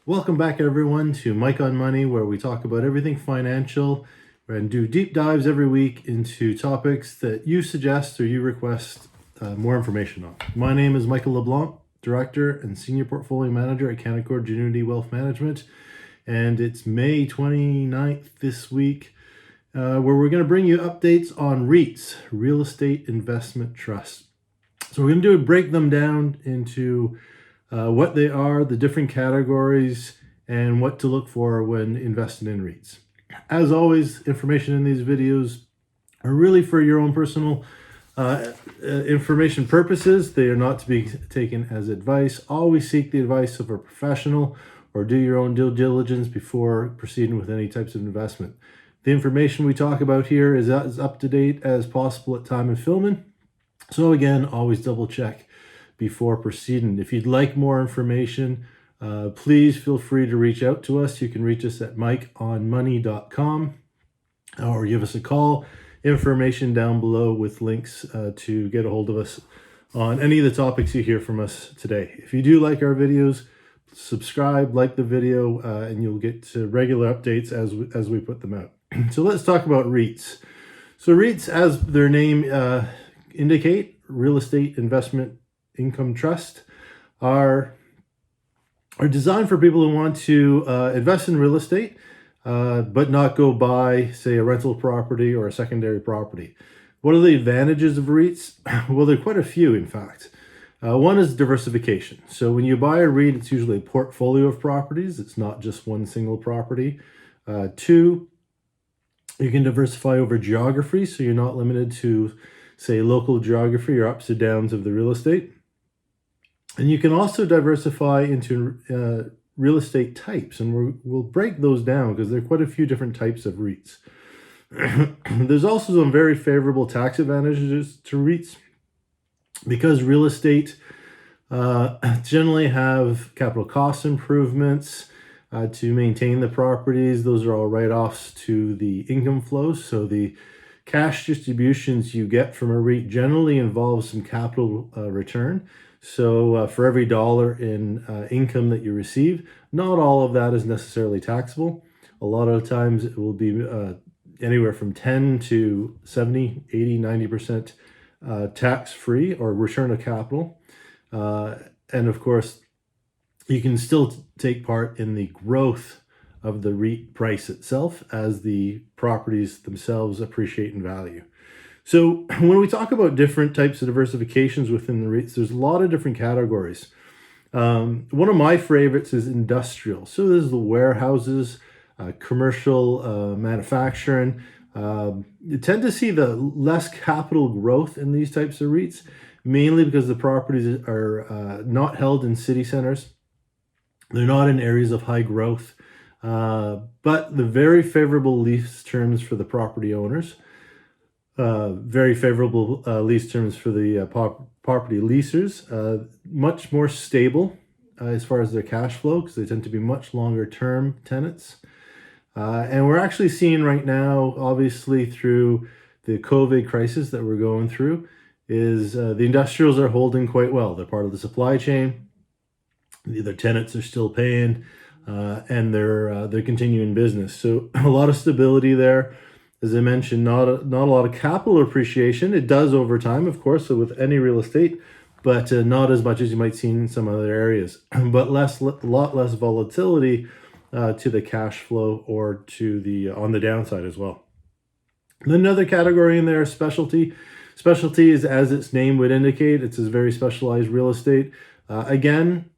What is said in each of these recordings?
Welcome back, everyone, to Mike on Money, where we talk about everything financial and do deep dives every week into topics that you suggest or you request more information on. My name is Michael LeBlanc, Director and Senior Portfolio Manager at Canaccord Genuity Wealth Management, and it's May 29th this week, where we're going to bring you updates on REITs, Real Estate Investment Trusts. So we're going to break them down into what they are, the different categories, and what to look for when investing in REITs. As always, information in these videos are really for your own personal information purposes. They are not to be taken as advice. Always seek the advice of a professional or do your own due diligence before proceeding with any types of investment. The information we talk about here is as up to date as possible at time of filming. So again, always double check before proceeding. If you'd like more information, please feel free to reach out to us. You can reach us at mikeonmoney.com or give us a call. Information down below with links to get a hold of us on any of the topics you hear from us today. If you do like our videos, subscribe, like the video, and you'll get regular updates as we put them out. So let's talk about REITs. So REITs, as their name indicate, Real Estate Investment Income Trust, are designed for people who want to invest in real estate, but not go buy, say, a rental property or a secondary property. What are the advantages of REITs? Well, there are quite a few, in fact. One is diversification. So when you buy a REIT, it's usually a portfolio of properties. It's not just one single property. Two, you can diversify over geography, so you're not limited to, say, local geography or ups and downs of the real estate. And you can also diversify into real estate types, and we'll break those down because there are quite a few different types of REITs. There's also some very favorable tax advantages to REITs because real estate generally have capital cost improvements to maintain the properties. Those are all write-offs to the income flows. So the cash distributions you get from a REIT generally involves some capital return. So for every dollar in income that you receive, not all of that is necessarily taxable. A lot of times it will be anywhere from 10 to 70, 80, 90% tax-free or return of capital. And of course, you can still take part in the growth of the REIT price itself as the properties themselves appreciate in value. So when we talk about different types of diversifications within the REITs, there's a lot of different categories. One of my favorites is industrial. So this is the warehouses, commercial manufacturing. You tend to see the less capital growth in these types of REITs, mainly because the properties are not held in city centers. They're not in areas of high growth, but the very favorable lease terms for the property owners. Very favorable lease terms for the property leasers, much more stable as far as their cash flow because they tend to be much longer term tenants. And we're actually seeing right now, obviously through the COVID crisis that we're going through, is the industrials are holding quite well. They're part of the supply chain. Their tenants are still paying, and they're continuing business. So a lot of stability there. As I mentioned, not a lot of capital appreciation. It does over time, of course, so with any real estate, but not as much as you might see in some other areas. But a lot less volatility to the cash flow or to the on the downside as well. And another category in there is specialty. Specialty is, as its name would indicate, it's a very specialized real estate. Again,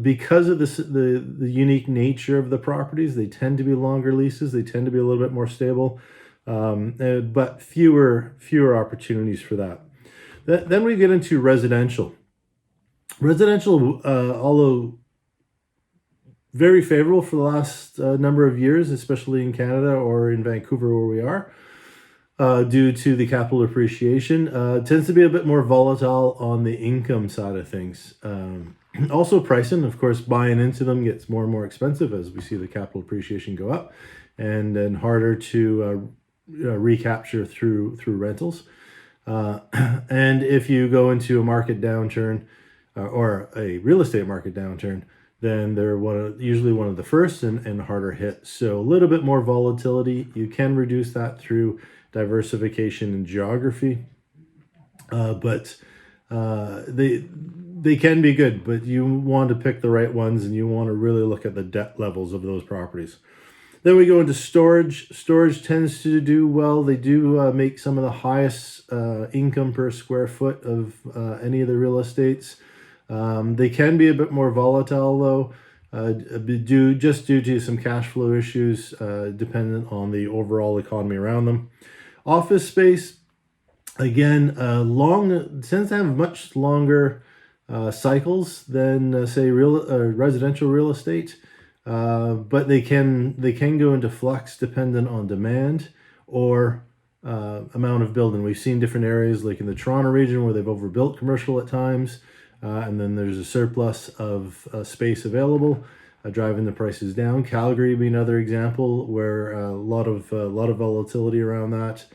because of the unique nature of the properties, they tend to be longer leases. They tend to be a little bit more stable. But fewer opportunities for that. Then we get into residential. Residential, although very favorable for the last number of years, especially in Canada or in Vancouver where we are, due to the capital appreciation, tends to be a bit more volatile on the income side of things. Also pricing, of course, buying into them gets more and more expensive as we see the capital appreciation go up, and then harder to recapture through rentals. And if you go into a market downturn or a real estate market downturn, then they're usually one of the first and harder hit. So a little bit more volatility. You can reduce that through diversification and geography, but they can be good. But you want to pick the right ones, and you want to really look at the debt levels of those properties. Then we go into storage. Storage tends to do well. They do make some of the highest income per square foot of any of the real estates. They can be a bit more volatile though, due to some cash flow issues, dependent on the overall economy around them. Office space, again, tends to have much longer cycles than say residential real estate. But they can go into flux dependent on demand or amount of building. We've seen different areas like in the Toronto region where they've overbuilt commercial at times, and then there's a surplus of space available, driving the prices down. Calgary being another example where a lot of volatility around that,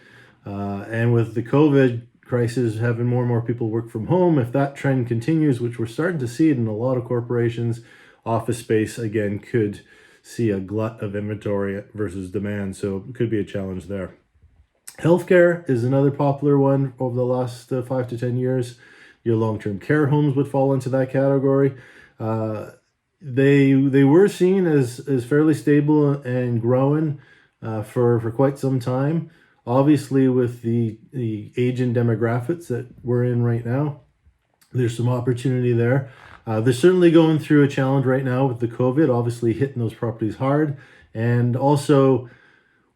and with the COVID crisis having more and more people work from home, if that trend continues, which we're starting to see it in a lot of corporations, office space again could see a glut of inventory versus demand, so it could be a challenge there. Healthcare is another popular one over the last 5 to 10 years. Your long-term care homes would fall into that category. They were seen as fairly stable and growing for quite some time. Obviously, with the aging demographics that we're in right now, there's some opportunity there. They're certainly going through a challenge right now with the COVID, obviously hitting those properties hard, and also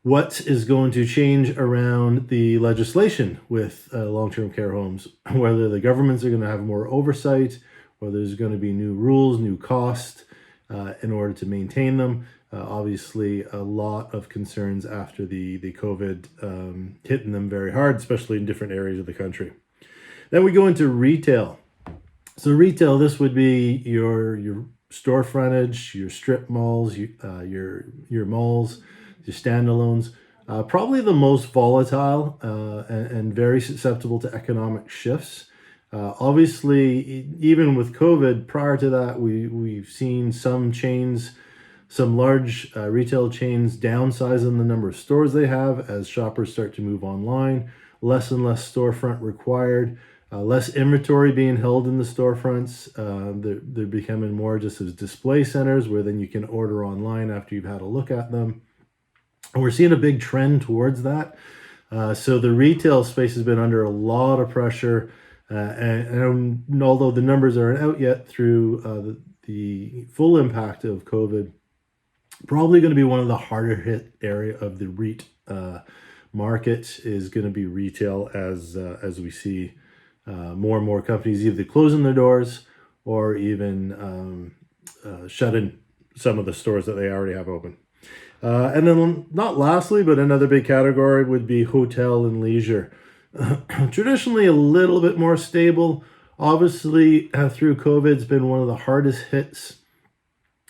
what is going to change around the legislation with long-term care homes, whether the governments are going to have more oversight, whether there's going to be new rules, new costs in order to maintain them. Obviously, a lot of concerns after the COVID hitting them very hard, especially in different areas of the country. Then we go into retail. So retail, this would be your store frontage, your strip malls, your malls, your standalones. Probably the most volatile and very susceptible to economic shifts. Obviously, even with COVID, prior to that, we've seen some large retail chains downsizing the number of stores they have as shoppers start to move online. Less and less storefront required. Less inventory being held in the storefronts. They're becoming more just as display centers where then you can order online after you've had a look at them. And we're seeing a big trend towards that. So the retail space has been under a lot of pressure. And although the numbers aren't out yet through the full impact of COVID, probably going to be one of the harder hit area of the REIT market is going to be retail as we see more and more companies either closing their doors or even shutting some of the stores that they already have open. And then not lastly, but another big category would be hotel and leisure. Traditionally a little bit more stable. Obviously, through COVID, it's been one of the hardest hits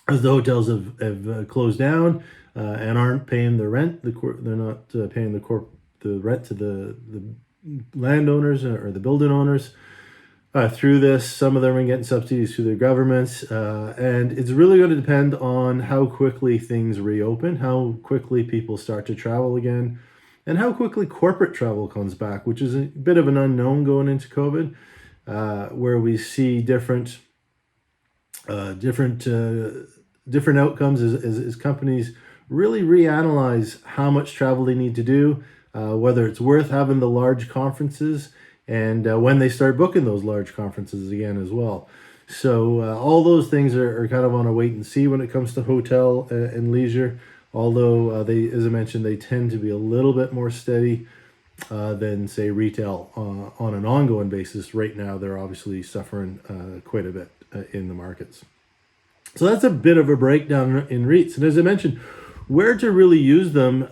as the hotels have closed down and aren't paying the rent. They're not paying the rent to the landowners or the building owners. Through this, some of them are getting subsidies through their governments, and it's really going to depend on how quickly things reopen, how quickly people start to travel again, and how quickly corporate travel comes back, which is a bit of an unknown going into COVID, where we see different outcomes as companies really reanalyze how much travel they need to do, whether it's worth having the large conferences, and when they start booking those large conferences again as well. So all those things are kind of on a wait and see when it comes to hotel and leisure, although they, as I mentioned, they tend to be a little bit more steady than, say, retail on an ongoing basis. Right now, they're obviously suffering quite a bit in the markets. So that's a bit of a breakdown in REITs. And as I mentioned, where to really use them,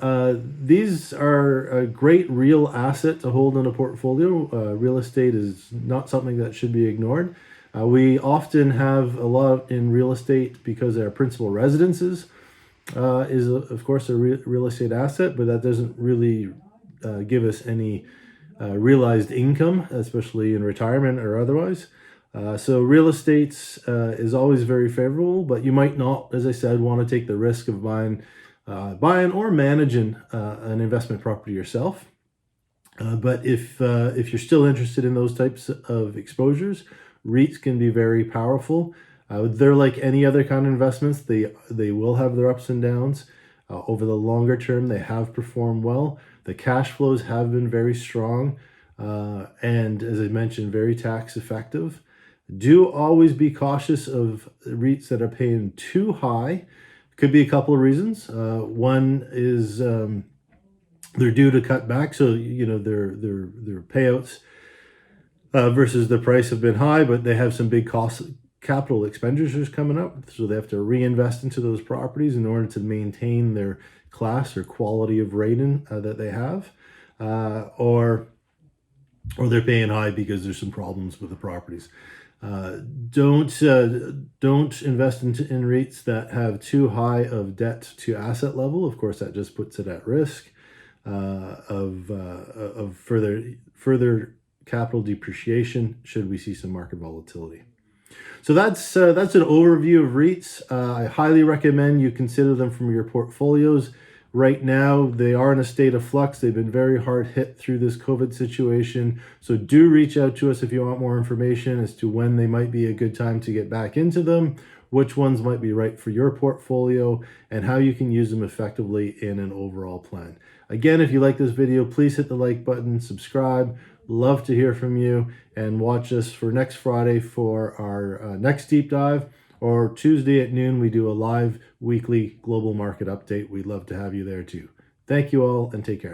these are a great real asset to hold in a portfolio. Real estate is not something that should be ignored. We often have a lot in real estate because our principal residences is, of course, a real estate asset, but that doesn't really give us any realized income, especially in retirement or otherwise. So real estate is always very favorable, but you might not, as I said, want to take the risk of buying or managing an investment property yourself. But if you're still interested in those types of exposures, REITs can be very powerful. They're like any other kind of investments. They will have their ups and downs. Over the longer term, they have performed well. The cash flows have been very strong, and as I mentioned, very tax effective. Do always be cautious of REITs that are paying too high. Could be a couple of reasons. One is they're due to cut back, so their payouts versus the price have been high, but they have some big capital expenditures coming up, so they have to reinvest into those properties in order to maintain their class or quality of rating that they have, or they're paying high because there's some problems with the properties. Don't invest in REITs that have too high of debt to asset level. Of course, that just puts it at risk of further capital depreciation should we see some market volatility. So that's an overview of REITs. I highly recommend you consider them from your portfolios. Right now, they are in a state of flux. They've been very hard hit through this COVID situation. So do reach out to us if you want more information as to when they might be a good time to get back into them, which ones might be right for your portfolio, and how you can use them effectively in an overall plan. Again, if you like this video, please hit the like button, subscribe. Love to hear from you, and watch us for next Friday for our next deep dive. Or Tuesday at noon, we do a live weekly global market update. We'd love to have you there too. Thank you all, and take care.